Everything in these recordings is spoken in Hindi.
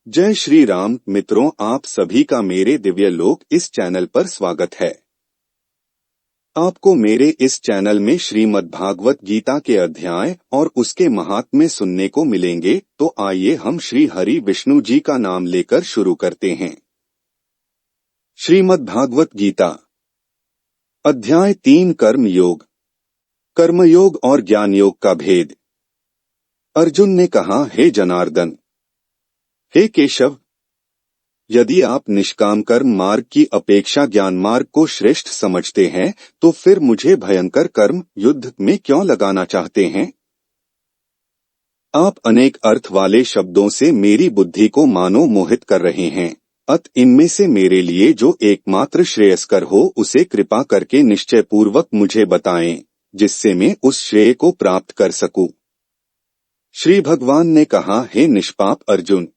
जय श्री राम मित्रों, आप सभी का मेरे दिव्य लोक इस चैनल पर स्वागत है। आपको मेरे इस चैनल में श्रीमद् भागवत गीता के अध्याय और उसके महात्म्य सुनने को मिलेंगे, तो आइए हम श्री हरि विष्णु जी का नाम लेकर शुरू करते हैं। श्रीमद् भागवत गीता अध्याय 3 कर्म योग। कर्मयोग और ज्ञान योग का भेद। अर्जुन ने कहा, हे जनार्दन, हे केशव, यदि आप निष्काम कर्म मार्ग की अपेक्षा ज्ञान मार्ग को श्रेष्ठ समझते हैं, तो फिर मुझे भयंकर कर्म युद्ध में क्यों लगाना चाहते हैं? आप अनेक अर्थ वाले शब्दों से मेरी बुद्धि को मानो मोहित कर रहे हैं। इनमें से मेरे लिए जो एकमात्र श्रेयस्कर हो उसे कृपा करके निश्चय पूर्वक मुझे बताएं, जिससे मैं उस श्रेय को प्राप्त कर सकूं। श्री भगवान ने कहा, हे निष्पाप अर्जुन,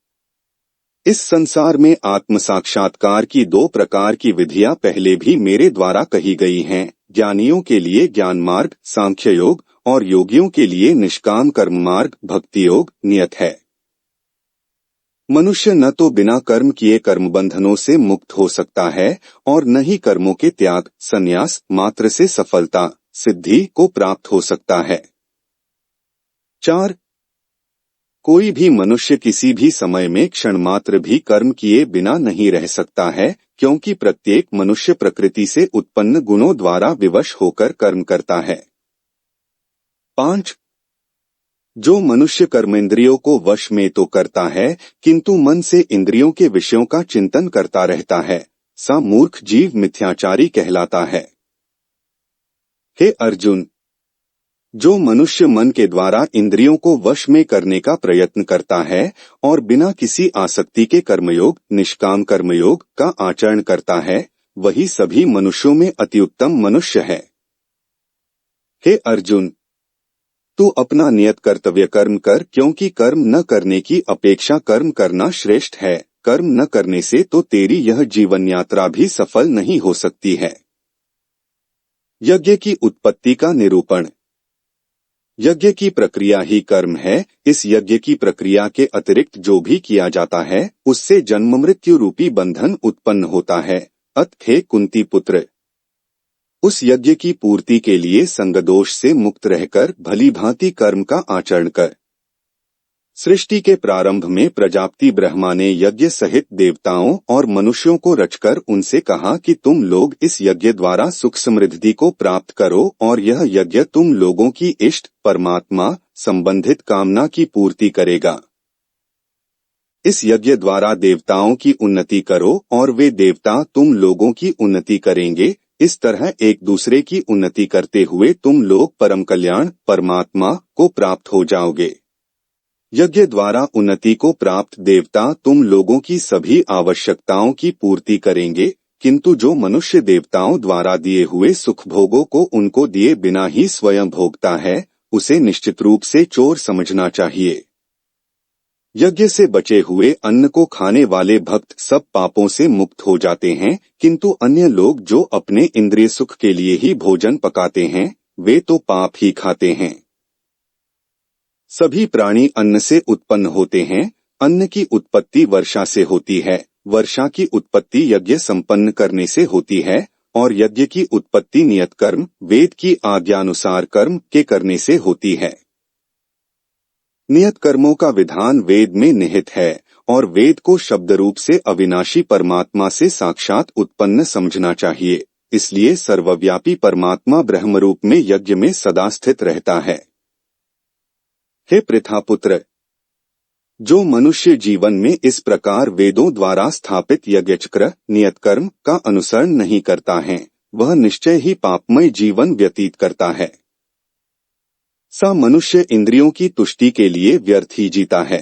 इस संसार में आत्म साक्षात्कार की 2 प्रकार की विधियां पहले भी मेरे द्वारा कही गई हैं। ज्ञानियों के लिए ज्ञान मार्ग सांख्य योग और योगियों के लिए निष्काम कर्म मार्ग भक्ति योग नियत है। मनुष्य न तो बिना कर्म किए कर्म बंधनों से मुक्त हो सकता है और न ही कर्मों के त्याग संन्यास मात्र से सफलता सिद्धि को प्राप्त हो सकता है। 4. कोई भी मनुष्य किसी भी समय में क्षण मात्र भी कर्म किए बिना नहीं रह सकता है, क्योंकि प्रत्येक मनुष्य प्रकृति से उत्पन्न गुणों द्वारा विवश होकर कर्म करता है। 5. जो मनुष्य कर्मेंद्रियों को वश में तो करता है, किंतु मन से इंद्रियों के विषयों का चिंतन करता रहता है, सा मूर्ख जीव मिथ्याचारी कहलाता है। हे अर्जुन, जो मनुष्य मन के द्वारा इंद्रियों को वश में करने का प्रयत्न करता है और बिना किसी आसक्ति के कर्मयोग निष्काम कर्मयोग का आचरण करता है, वही सभी मनुष्यों में अत्युत्तम मनुष्य है। हे अर्जुन, तू अपना नियत कर्तव्य कर्म कर, क्योंकि कर्म न करने की अपेक्षा कर्म करना श्रेष्ठ है। कर्म न करने से तो तेरी यह जीवन यात्रा भी सफल नहीं हो सकती है। यज्ञ की उत्पत्ति का निरूपण। यज्ञ की प्रक्रिया ही कर्म है। इस यज्ञ की प्रक्रिया के अतिरिक्त जो भी किया जाता है, उससे जन्म मृत्यु रूपी बंधन उत्पन्न होता है। हे कुंती पुत्र, उस यज्ञ की पूर्ति के लिए संगदोष से मुक्त रहकर भली भांति कर्म का आचरण कर। सृष्टि के प्रारंभ में प्रजापति ब्रह्मा ने यज्ञ सहित देवताओं और मनुष्यों को रचकर उनसे कहा कि तुम लोग इस यज्ञ द्वारा सुख समृद्धि को प्राप्त करो, और यह यज्ञ तुम लोगों की इष्ट परमात्मा संबंधित कामना की पूर्ति करेगा। इस यज्ञ द्वारा देवताओं की उन्नति करो और वे देवता तुम लोगों की उन्नति करेंगे। इस तरह एक दूसरे की उन्नति करते हुए तुम लोग परम कल्याण परमात्मा को प्राप्त हो जाओगे। यज्ञ द्वारा उन्नति को प्राप्त देवता तुम लोगों की सभी आवश्यकताओं की पूर्ति करेंगे, किंतु जो मनुष्य देवताओं द्वारा दिए हुए सुख भोगों को उनको दिए बिना ही स्वयं भोगता है, उसे निश्चित रूप से चोर समझना चाहिए। यज्ञ से बचे हुए अन्न को खाने वाले भक्त सब पापों से मुक्त हो जाते हैं, किंतु अन्य लोग जो अपने इंद्रिय सुख के लिए ही भोजन पकाते हैं, वे तो पाप ही खाते हैं। सभी प्राणी अन्न से उत्पन्न होते हैं। अन्न की उत्पत्ति वर्षा से होती है, वर्षा की उत्पत्ति यज्ञ संपन्न करने से होती है, और यज्ञ की उत्पत्ति नियत कर्म वेद की आज्ञानुसार कर्म के करने से होती है। नियत कर्मों का विधान वेद में निहित है, और वेद को शब्द रूप से अविनाशी परमात्मा से साक्षात उत्पन्न समझना चाहिए। इसलिए सर्वव्यापी परमात्मा ब्रह्मरूप में यज्ञ में सदा स्थित रहता है। हे पृथापुत्र, जो मनुष्य जीवन में इस प्रकार वेदों द्वारा स्थापित यज्ञचक्र नियत कर्म का अनुसरण नहीं करता है, वह निश्चय ही पापमय जीवन व्यतीत करता है। सा मनुष्य इंद्रियों की तुष्टि के लिए व्यर्थ ही जीता है।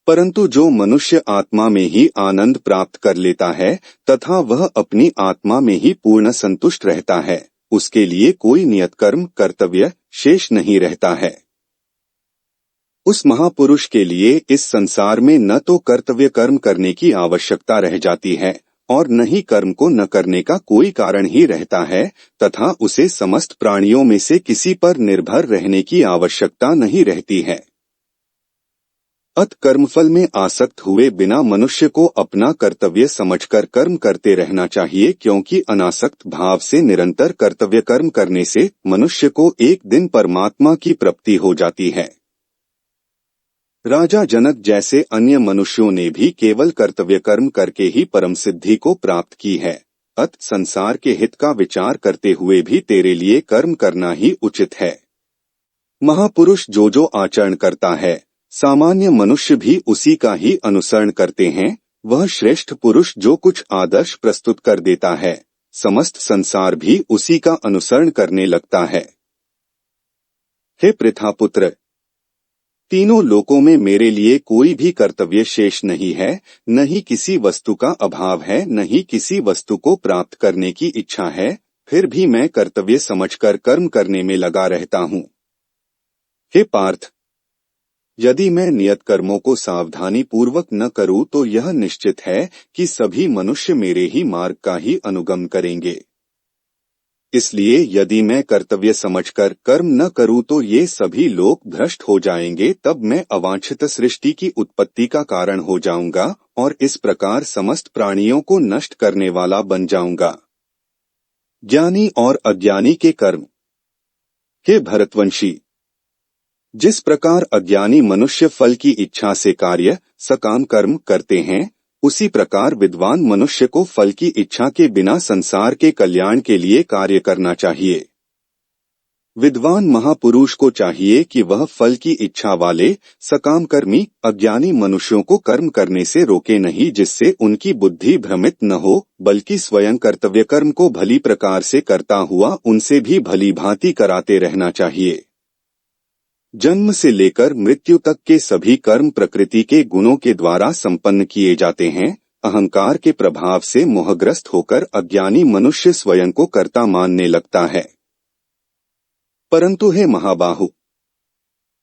परंतु जो मनुष्य आत्मा में ही आनंद प्राप्त कर लेता है तथा वह अपनी आत्मा में ही पूर्ण संतुष्ट रहता है, उसके लिए कोई नियत कर्म कर्तव्य शेष नहीं रहता है। उस महापुरुष के लिए इस संसार में न तो कर्तव्य कर्म करने की आवश्यकता रह जाती है और न ही कर्म को न करने का कोई कारण ही रहता है, तथा उसे समस्त प्राणियों में से किसी पर निर्भर रहने की आवश्यकता नहीं रहती है। अत कर्मफल में आसक्त हुए बिना मनुष्य को अपना कर्तव्य समझकर कर्म करते रहना चाहिए, क्योंकि अनासक्त भाव से निरंतर कर्तव्य कर्म करने से मनुष्य को एक दिन परमात्मा की प्राप्ति हो जाती है। राजा जनक जैसे अन्य मनुष्यों ने भी केवल कर्तव्य कर्म करके ही परम सिद्धि को प्राप्त की है। अत संसार के हित का विचार करते हुए भी तेरे लिए कर्म करना ही उचित है। महापुरुष जो जो आचरण करता है, सामान्य मनुष्य भी उसी का ही अनुसरण करते हैं। वह श्रेष्ठ पुरुष जो कुछ आदर्श प्रस्तुत कर देता है, समस्त संसार भी उसी का अनुसरण करने लगता है। हे पृथापुत्र, तीनों लोकों में मेरे लिए कोई भी कर्तव्य शेष नहीं है, न ही किसी वस्तु का अभाव है, न ही किसी वस्तु को प्राप्त करने की इच्छा है, फिर भी मैं कर्तव्य समझकर कर्म करने में लगा रहता हूँ। हे पार्थ, यदि मैं नियत कर्मों को सावधानी पूर्वक न करूँ तो यह निश्चित है कि सभी मनुष्य मेरे ही मार्ग का ही अनुगम करेंगे। इसलिए यदि मैं कर्तव्य समझकर कर्म न करूं तो ये सभी लोग भ्रष्ट हो जाएंगे, तब मैं अवांछित सृष्टि की उत्पत्ति का कारण हो जाऊंगा और इस प्रकार समस्त प्राणियों को नष्ट करने वाला बन जाऊंगा। ज्ञानी और अज्ञानी के कर्म। हे भरतवंशी, जिस प्रकार अज्ञानी मनुष्य फल की इच्छा से कार्य सकाम कर्म करते हैं, उसी प्रकार विद्वान मनुष्य को फल की इच्छा के बिना संसार के कल्याण के लिए कार्य करना चाहिए। विद्वान महापुरुष को चाहिए कि वह फल की इच्छा वाले सकाम कर्मी अज्ञानी मनुष्यों को कर्म करने से रोके नहीं, जिससे उनकी बुद्धि भ्रमित न हो, बल्कि स्वयं कर्तव्य कर्म को भली प्रकार से करता हुआ उनसे भी भली भांति कराते रहना चाहिए। जन्म से लेकर मृत्यु तक के सभी कर्म प्रकृति के गुणों के द्वारा संपन्न किए जाते हैं। अहंकार के प्रभाव से मोहग्रस्त होकर अज्ञानी मनुष्य स्वयं को कर्ता मानने लगता है। परंतु हे महाबाहु,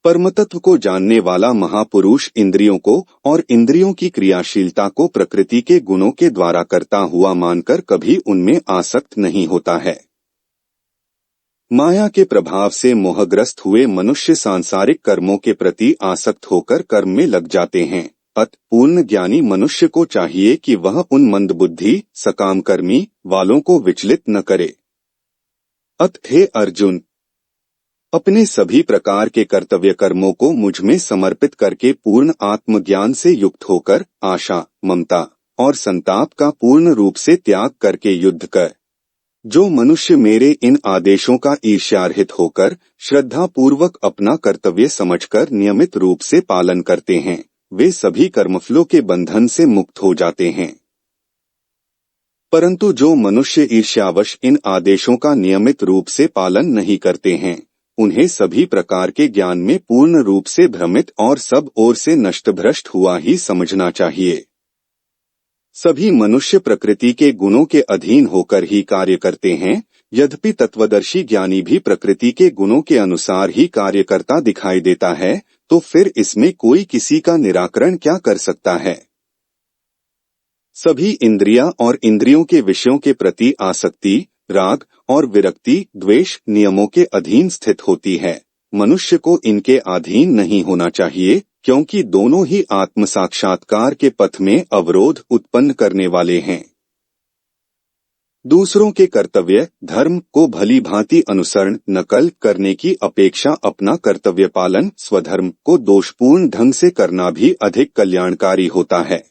परमतत्व को जानने वाला महापुरुष इंद्रियों को और इंद्रियों की क्रियाशीलता को प्रकृति के गुणों के द्वारा करता हुआ मानकर कभी उनमें आसक्त नहीं होता है। माया के प्रभाव से मोहग्रस्त हुए मनुष्य सांसारिक कर्मों के प्रति आसक्त होकर कर्म में लग जाते हैं। अत पूर्ण ज्ञानी मनुष्य को चाहिए कि वह उन मंदबुद्धि सकाम कर्मी वालों को विचलित न करे। अत हे अर्जुन, अपने सभी प्रकार के कर्तव्य कर्मों को मुझ में समर्पित करके पूर्ण आत्मज्ञान से युक्त होकर आशा, ममता और संताप का पूर्ण रूप से त्याग करके युद्ध कर। जो मनुष्य मेरे इन आदेशों का ईर्ष्यारहित होकर श्रद्धा पूर्वक अपना कर्तव्य समझकर नियमित रूप से पालन करते हैं, वे सभी कर्मफलों के बंधन से मुक्त हो जाते हैं। परंतु जो मनुष्य ईर्ष्यावश इन आदेशों का नियमित रूप से पालन नहीं करते हैं, उन्हें सभी प्रकार के ज्ञान में पूर्ण रूप से भ्रमित और सब ओर से नष्ट भ्रष्ट हुआ ही समझना चाहिए। सभी मनुष्य प्रकृति के गुणों के अधीन होकर ही कार्य करते हैं, यद्यपि तत्वदर्शी ज्ञानी भी प्रकृति के गुणों के अनुसार ही कार्य करता दिखाई देता है, तो फिर इसमें कोई किसी का निराकरण क्या कर सकता है। सभी इंद्रियां और इंद्रियों के विषयों के प्रति आसक्ति, राग और विरक्ति द्वेष नियमों के अधीन स्थित होती है। मनुष्य को इनके अधीन नहीं होना चाहिए, क्योंकि दोनों ही आत्म साक्षात्कार के पथ में अवरोध उत्पन्न करने वाले हैं। दूसरों के कर्तव्य धर्म को भली भांति अनुसरण नकल करने की अपेक्षा अपना कर्तव्य पालन स्वधर्म को दोषपूर्ण ढंग से करना भी अधिक कल्याणकारी होता है।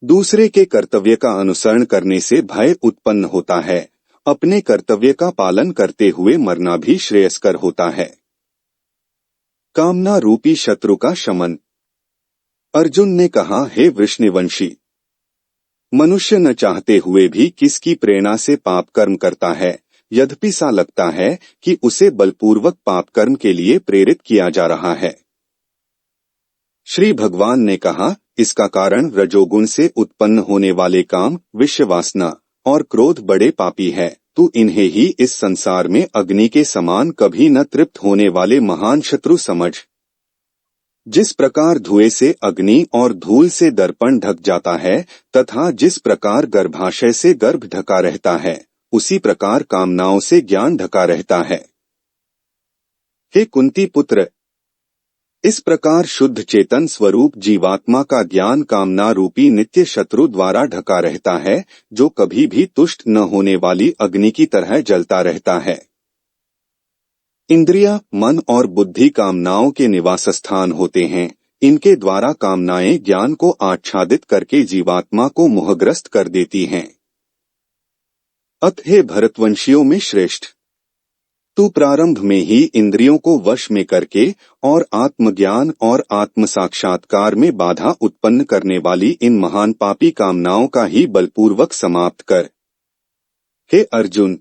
दूसरे के कर्तव्य का अनुसरण करने से भय उत्पन्न होता है, अपने कर्तव्य का पालन करते हुए मरना भी श्रेयस्कर होता है। कामना रूपी शत्रु का शमन। अर्जुन ने कहा, हे वृष्णिवंशी, मनुष्य न चाहते हुए भी किसकी प्रेरणा से पाप कर्म करता है, यद्यपि सा लगता है कि उसे बलपूर्वक पाप कर्म के लिए प्रेरित किया जा रहा है। श्री भगवान ने कहा, इसका कारण रजोगुण से उत्पन्न होने वाले काम, विषय वासना और क्रोध बड़े पापी है। तू इन्हें ही इस संसार में अग्नि के समान कभी न तृप्त होने वाले महान शत्रु समझ। जिस प्रकार धुएं से अग्नि और धूल से दर्पण ढक जाता है, तथा जिस प्रकार गर्भाशय से गर्भ ढका रहता है, उसी प्रकार कामनाओं से ज्ञान ढका रहता है। हे कुंती पुत्र, इस प्रकार शुद्ध चेतन स्वरूप जीवात्मा का ज्ञान कामना रूपी नित्य शत्रु द्वारा ढका रहता है, जो कभी भी तुष्ट न होने वाली अग्नि की तरह जलता रहता है। इंद्रिया, मन और बुद्धि कामनाओं के निवास स्थान होते हैं। इनके द्वारा कामनाएं ज्ञान को आच्छादित करके जीवात्मा को मोहग्रस्त कर देती हैं। अत हे भरतवंशियों में श्रेष्ठ, तू प्रारंभ में ही इंद्रियों को वश में करके और आत्मज्ञान और आत्म साक्षात्कार में बाधा उत्पन्न करने वाली इन महान पापी कामनाओं का ही बलपूर्वक समाप्त कर। हे अर्जुन,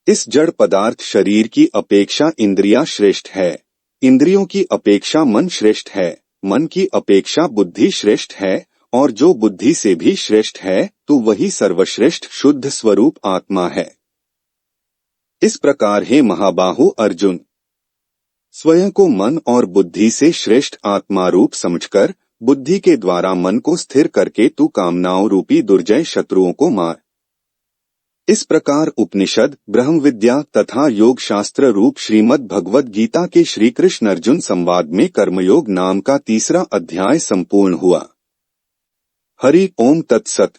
इस जड़ पदार्थ शरीर की अपेक्षा इंद्रियां श्रेष्ठ है, इंद्रियों की अपेक्षा मन श्रेष्ठ है, मन की अपेक्षा बुद्धि श्रेष्ठ है, और जो बुद्धि से भी श्रेष्ठ है तो वही सर्वश्रेष्ठ शुद्ध स्वरूप आत्मा है। इस प्रकार हे महाबाहु अर्जुन, स्वयं को मन और बुद्धि से श्रेष्ठ आत्मा रूप समझकर बुद्धि के द्वारा मन को स्थिर करके तू कामनाओं रूपी दुर्जय शत्रुओं को मार। इस प्रकार उपनिषद, ब्रह्म विद्या तथा योग शास्त्र रूप श्रीमद् भगवद गीता के श्री कृष्ण अर्जुन संवाद में कर्मयोग नाम का 3रा अध्याय संपूर्ण हुआ। हरि ओम तत्सत।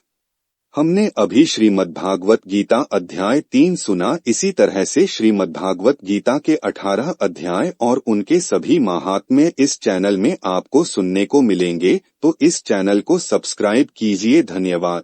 हमने अभी श्रीमद्भागवत गीता अध्याय 3 सुना। इसी तरह से श्रीमद्भागवत गीता के 18 अध्याय और उनके सभी महात्म्य इस चैनल में आपको सुनने को मिलेंगे, तो इस चैनल को सब्सक्राइब कीजिए। धन्यवाद।